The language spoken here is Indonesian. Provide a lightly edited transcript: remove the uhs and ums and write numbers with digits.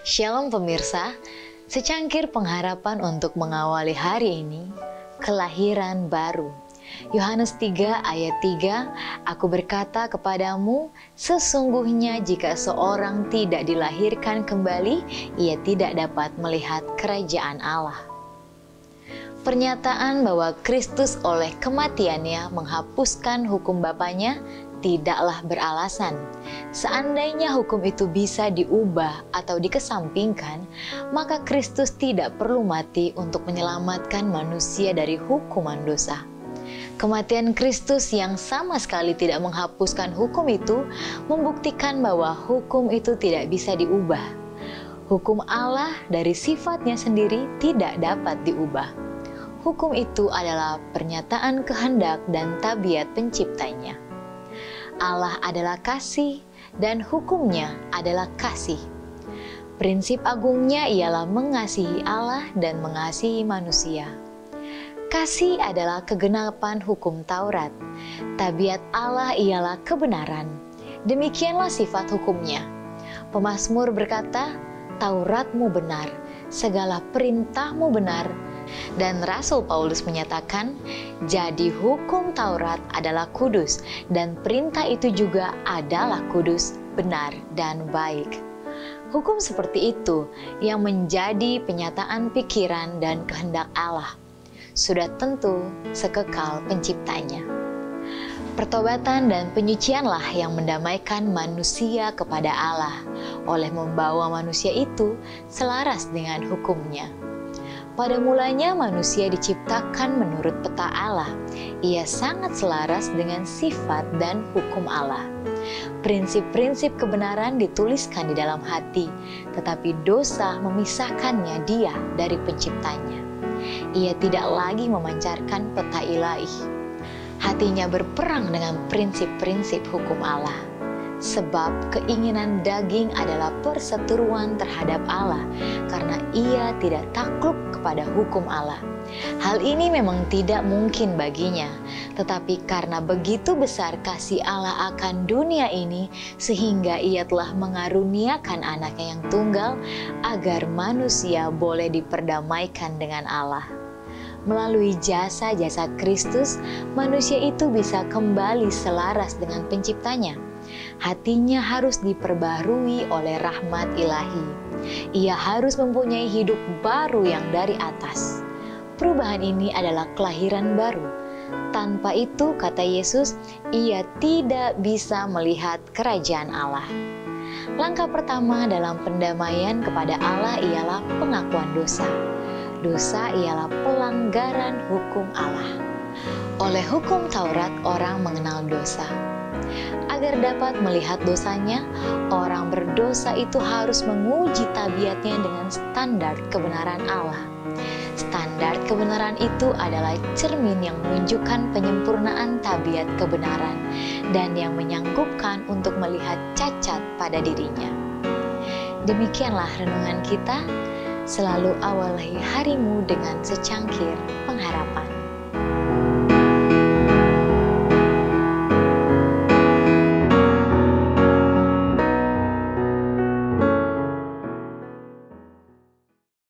Shalom pemirsa, secangkir pengharapan untuk mengawali hari ini, kelahiran baru. Yohanes 3 ayat 3, Aku berkata kepadamu, sesungguhnya jika seorang tidak dilahirkan kembali, ia tidak dapat melihat kerajaan Allah. Pernyataan bahwa Kristus oleh kematiannya menghapuskan hukum Bapanya tidaklah beralasan. Seandainya hukum itu bisa diubah atau dikesampingkan, maka Kristus tidak perlu mati untuk menyelamatkan manusia dari hukuman dosa. Kematian Kristus yang sama sekali tidak menghapuskan hukum itu membuktikan bahwa hukum itu tidak bisa diubah. Hukum Allah dari sifatnya sendiri tidak dapat diubah. Hukum itu adalah pernyataan kehendak dan tabiat penciptanya. Allah adalah kasih dan hukumnya adalah kasih. Prinsip agungnya ialah mengasihi Allah dan mengasihi manusia. Kasih adalah kegenapan hukum Taurat. Tabiat Allah ialah kebenaran. Demikianlah sifat hukumnya. Pemazmur berkata, Tauratmu benar, segala perintahmu benar. Dan Rasul Paulus menyatakan, jadi hukum Taurat adalah kudus, dan perintah itu juga adalah kudus, benar, dan baik. Hukum seperti itu yang menjadi penyataan pikiran dan kehendak Allah, sudah tentu sekekal penciptanya. Pertobatan dan penyucianlah yang mendamaikan manusia kepada Allah, oleh membawa manusia itu selaras dengan hukumnya. Pada mulanya manusia diciptakan menurut peta Allah. Ia sangat selaras dengan sifat dan hukum Allah. Prinsip-prinsip kebenaran dituliskan di dalam hati, tetapi dosa memisahkannya dia dari penciptanya. Ia tidak lagi memancarkan peta ilahi. Hatinya berperang dengan prinsip-prinsip hukum Allah. Sebab keinginan daging adalah perseteruan terhadap Allah, karena ia tidak takluk kepada hukum Allah. Hal ini memang tidak mungkin baginya, tetapi karena begitu besar kasih Allah akan dunia ini, sehingga ia telah mengaruniakan anaknya yang tunggal, agar manusia boleh diperdamaikan dengan Allah. Melalui jasa-jasa Kristus, manusia itu bisa kembali selaras dengan penciptanya. Hatinya harus diperbarui oleh rahmat ilahi. Ia harus mempunyai hidup baru yang dari atas. Perubahan ini adalah kelahiran baru. Tanpa itu, kata Yesus, ia tidak bisa melihat kerajaan Allah. Langkah pertama dalam pendamaian kepada Allah ialah pengakuan dosa. Dosa ialah pelanggaran hukum Allah. Oleh hukum Taurat, orang mengenal dosa. Agar dapat melihat dosanya, orang berdosa itu harus menguji tabiatnya dengan standar kebenaran Allah. Standar kebenaran itu adalah cermin yang menunjukkan penyempurnaan tabiat kebenaran dan yang menyanggupkan untuk melihat cacat pada dirinya. Demikianlah renungan kita. Selalu awali harimu dengan secangkir pengharapan.